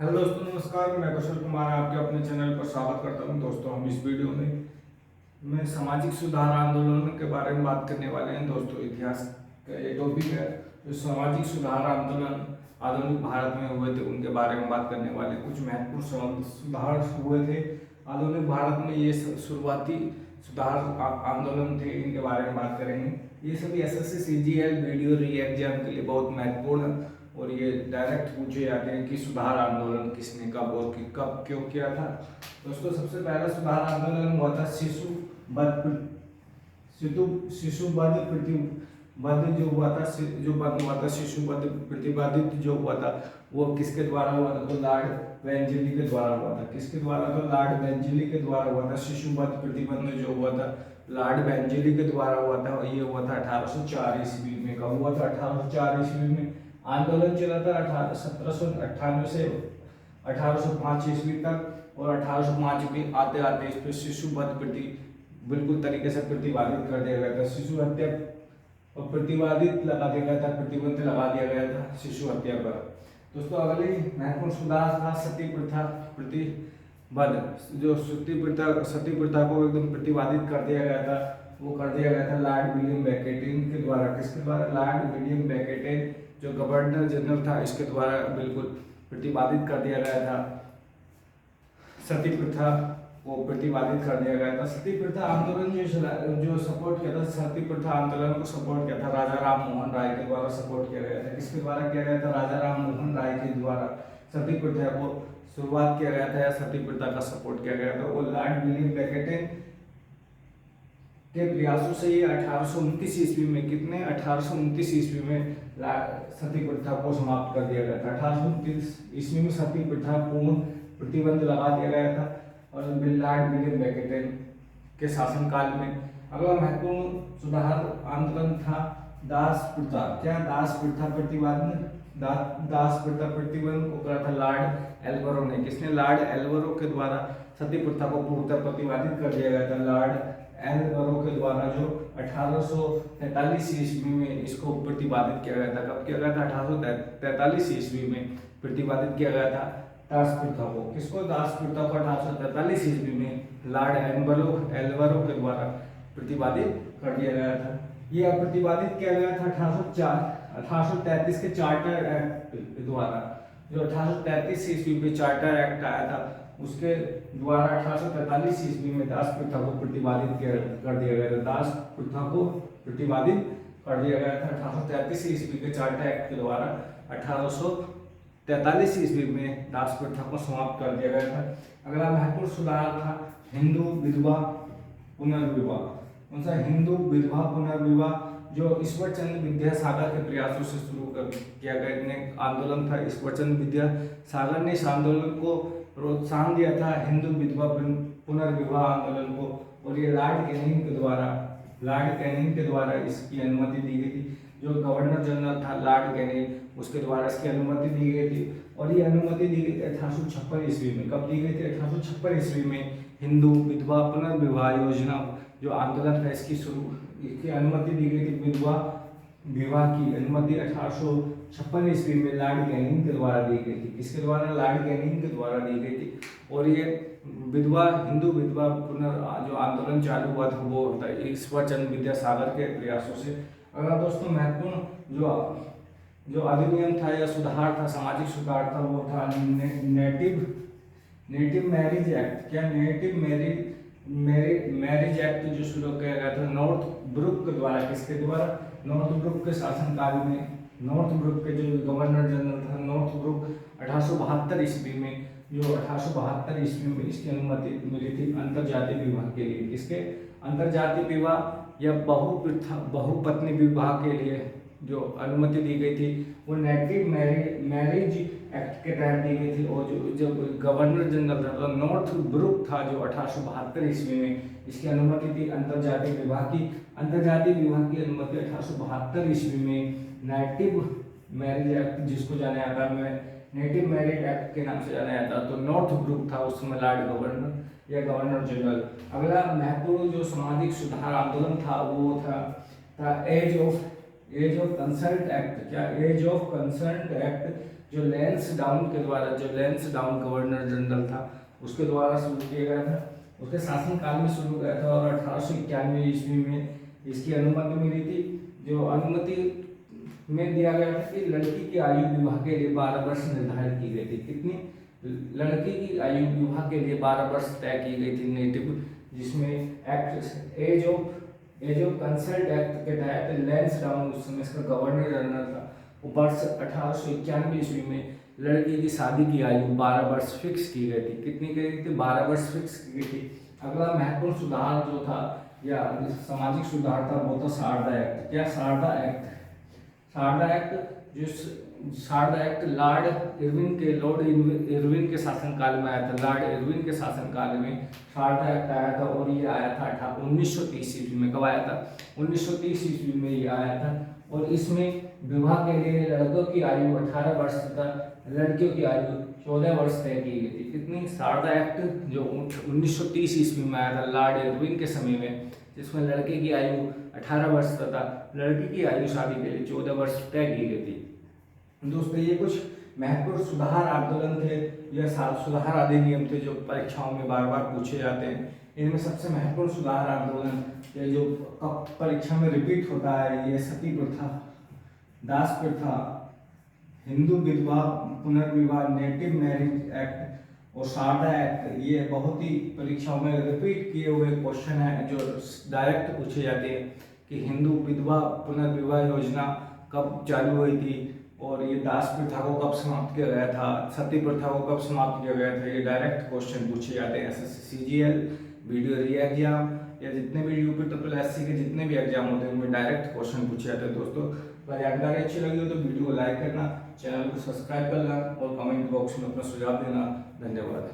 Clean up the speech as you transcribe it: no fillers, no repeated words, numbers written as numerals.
Hello दोस्तों, नमस्कार। मैं कौशल कुमार आपके अपने चैनल पर स्वागत करता हूं। दोस्तों, हम इस वीडियो में सामाजिक सुधार आंदोलन के बारे में बात करने वाले हैं। दोस्तों, इतिहास का ये टॉपिक है। जो सामाजिक सुधार आंदोलन आधुनिक भारत में हुए थे उनके बारे में बात करने वाले हैं। कुछ महत्वपूर्ण सुधार हुए थे आधुनिक भारत में। ये शुरुआती सुधार आंदोलन थे, इनके बारे में बात करेंगे। ये सभी एसएससी सीजीएल वीडियो री एग्जाम के लिए बहुत महत्वपूर्ण है और ये डायरेक्ट पूछे जाते हैं कि सुधार आंदोलन किसने कब और कब क्यों किया था। दोस्तों, सबसे पहला सुधार आंदोलन हुआ था शिशुवध प्रतिबंध जो हुआ था, जो बंद हुआ था, शिशुवध प्रतिबंधित जो हुआ था वो किसके द्वारा हुआ था? तो लॉर्ड वेंजिली के द्वारा हुआ था। किसके द्वारा? तो लॉर्ड वेंजिली के द्वारा हुआ था। शिशुवध प्रतिबंध जो हुआ था लॉर्ड वेंजिली के द्वारा हुआ था। ये हुआ था 1804 ईस्वी में। कब हुआ था? 1804 ईस्वी में। आंदोलन चला था 1798 से 1805 ईस्वी तक और 1805 में आते आते इस पर शिशुवध प्रति बिल्कुल तरीके से प्रतिबंधित कर दिया गया था। शिशु हत्या और प्रतिबंधित लगा दिया गया था, प्रतिबंध लगा दिया गया था शिशु हत्या पर। दोस्तों, अगले महत्वपूर्ण सुधार था सती प्रथा प्रतिबंध। जो सती प्रथा को एकदम प्रतिबंधित कर दिया गया था, वो कर दिया गया था लॉर्ड विलियम बेकेटिन के द्वारा। किसके द्वारा? लॉर्ड विलियम बेकेटिन जो गवर्नर जनरल था, इसके द्वारा बिल्कुल प्रतिबंधित कर दिया गया था। सती प्रथा को प्रतिबंधित कर दिया गया था। सती प्रथा आंदोलन जो सपोर्ट किया था, सती प्रथा आंदोलन को सपोर्ट किया था राजा राम मोहन राय के द्वारा सपोर्ट किया गया था। किसके द्वारा किया गया था? राजा राम मोहन राय के द्वारा सती प्रथा को शुरुआत किया गया था या सती प्रथा का सपोर्ट किया गया था। वो लॉर्ड विलियम बेकेटिन के प्रयासों से ये 1829 ईस्वी में 1829 ईस्वी में सती प्रथा को समाप्त कर दिया गया था। 1829 ईस्वी में सती प्रथा पूर्ण प्रतिबंध लगा दिया गया था और लॉर्ड विलियम बेकेटिन के शासनकाल में। अगला महत्वपूर्ण सुधार आंदोलन था दास प्रथा। क्या? दास प्रथा प्रतिबंध। दास प्रथा प्रतिबंध को करा था लॉर्ड एल्वरो ने। किसने? लॉर्ड एल्वरो के द्वारा सती प्रथा को पूर्णतः प्रतिबंधित कर दिया गया था। लॉर्ड एल्वरो के द्वारा जो 1843 ईस्वी में इसको प्रतिबंधित किया गया था। कब किया गया था? 1843 ईस्वी में प्रतिबंधित किया गया था दास प्रथा को। किसको? दास प्रथा को 1843 ईस्वी में लॉर्ड एल्वरो के द्वारा प्रतिबंधित कर दिया गया था। यह प्रतिबंधित किया गया था 1833 के चार्टर एक्ट द्वारा। जो 1833 ईस्वी में चार्टर एक्ट आया था उसके द्वारा 1843 ईस्वी में दास प्रथा को प्रतिबंधित कर दिया गया था। दास प्रथा को प्रतिबंधित कर दिया गया था 1833 ईस्वी के चार्टर एक्ट के द्वारा। 1843 ईस्वी में दास प्रथा को समाप्त कर दिया गया था। अगला महत्वपूर्ण सुधार था हिंदू विधवा पुनर्विवाह। कौन सा? हिंदू विधवा पुनर्विवाह जो ईश्वरचंद्र विद्यासागर के प्रयासों से शुरू किया गया आंदोलन था। ईश्वरचंद्र विद्यासागर ने इस आंदोलन को प्रोत्साहन दिया था, हिंदू विधवा पुनर्विवाह आंदोलन को। और ये लॉर्ड कैनिंग के द्वारा इसकी अनुमति दी गई थी। जो गवर्नर जनरल था लॉर्ड कैनिंग, उसके द्वारा इसकी अनुमति दी गई थी। और ये अनुमति दी गई थी 1856 ईस्वी में। कब दी गई थी? 1856 ईस्वी में हिंदू विधवा पुनर्विवाह योजना जो आंदोलन था इसकी अनुमति दी गई थी। विधवा विवाह की अनुमति 1856 ईस्वी में लॉर्ड कैनिंग के द्वारा दी गई थी। किसके द्वारा? लॉर्ड कैनिंग के द्वारा दी गई थी। और ये हिंदू विधवा जो आंदोलन चालू हुआ था वो होता है ईश्वरचंद्र विद्यासागर के प्रयासों से। अगला दोस्तों महत्वपूर्ण जो अधिनियम था या सुधार था, सामाजिक सुधार था, वो था नेटिव मैरिज एक्ट। क्या? नेटिव मैरिज एक्ट जो शुरू किया गया था नॉर्थ ब्रुक के द्वारा। किसके द्वारा? नॉर्थ ब्रुक के शासनकाल में। नॉर्थ ब्रुक के जो गवर्नर जनरल था नॉर्थ ब्रुक 1872 ईस्वी में। जो 1872 ईस्वी में इसकी अनुमति मिली थी अंतरजातीय विवाह के लिए। किसके? अंतरजातीय विवाह या बहुपत्नी विवाह के लिए जो अनुमति दी गई थी वो नेटिव मैरिज एक्ट के तहत दी गई थी। और जो गवर्नर जनरल था नॉर्थ ब्रुक था जो 1872 ईस्वी में इसकी अनुमति थी अंतरजातीय विवाह की। अंतरजातीय विवाह की अनुमति 1872 ईस्वी में नेटिव मैरिज एक्ट, जिसको जाना जाता है नेटिव मैरिज एक्ट के नाम से जाना जाता है, तो नॉर्थ ब्रुक था उस समय लॉर्ड गवर्नर या गवर्नर जनरल। अगला महत्वपूर्ण जो सामाजिक सुधार आंदोलन था वो था age of age of consent act, क्या एज ऑफ कंसर्ट एक्ट जो लैंसडाउन के द्वारा, जो लैंसडाउन गवर्नर जनरल था उसके द्वारा शुरू किया गया था, उसके शासनकाल में शुरू किया था और 1891 ईस्वी में इसकी अनुमति मिली थी। जो अनुमति में दिया गया था कि लड़की की आयु विवाह के लिए 12 वर्ष निर्धारित की गई थी। कितनी? लड़की की आयु विवाह के लिए 12 वर्ष तय की गई थी नेटिव, जिसमें act age of consent act के तहत लैंसडाउन उस समय इसका गवर्नर जनरल था, वो वर्ष 1891 ईस्वी में लड़की की शादी की आयु 12 वर्ष फिक्स की गई थी। कितनी की गई थी? 12 वर्ष फिक्स की गई थी। अगला महत्वपूर्ण सुधार जो था या सामाजिक सुधार था वो था शारदा एक्ट। क्या? शारदा एक्ट। शारदा एक्ट जो शारदा एक्ट लॉर्ड इरविन के शासनकाल में आया था। लॉर्ड इरविन के शासनकाल में शारदा एक्ट आया था और ये आया था 1930 ईस्वी में। कब आया था? 1930 ईस्वी में ये आया था और इसमें विवाह के लिए लड़कों की आयु 18 वर्ष तथा लड़कियों की आयु 14 वर्ष तय की गई थी। कितनी? शारदा एक्ट जो 1930 ईस्वी में आया था लॉर्ड इरविन के समय में, जिसमें लड़के की आयु 18 वर्ष तथा लड़की की आयु शादी के लिए 14 वर्ष तय की गई थी। दोस्तों ये कुछ महत्वपूर्ण सुधार आंदोलन थे या सुधार अधिनियम थे जो परीक्षाओं में बार बार पूछे जाते हैं। इनमें सबसे महत्वपूर्ण सुधार आंदोलन ये जो परीक्षा में रिपीट होता है, ये सती प्रथा, दास प्रथा, हिंदू विधवा पुनर्विवाह, नेटिव मैरिज एक्ट और शारदा एक्ट, ये बहुत ही परीक्षाओं में रिपीट किए हुए क्वेश्चन है जो डायरेक्ट पूछे जाते हैं कि हिंदू विधवा पुनर्विवाह योजना कब चालू हुई थी और ये दास प्रथा को कब समाप्त किया गया था, सती प्रथा को कब समाप्त किया गया था। ये डायरेक्ट क्वेश्चन पूछे जाते हैं एसएससी सीजीएल, वीडियो री एग्जाम या जितने भी यूपी ट्रिपल एससी के जितने भी एग्जाम होते हैं उनमें डायरेक्ट क्वेश्चन पूछे जाते हैं। दोस्तों अगर जानकारी अच्छी लगी हो तो वीडियो को लाइक करना, चैनल को सब्सक्राइब करना और कमेंट बॉक्स में अपना सुझाव देना। धन्यवाद।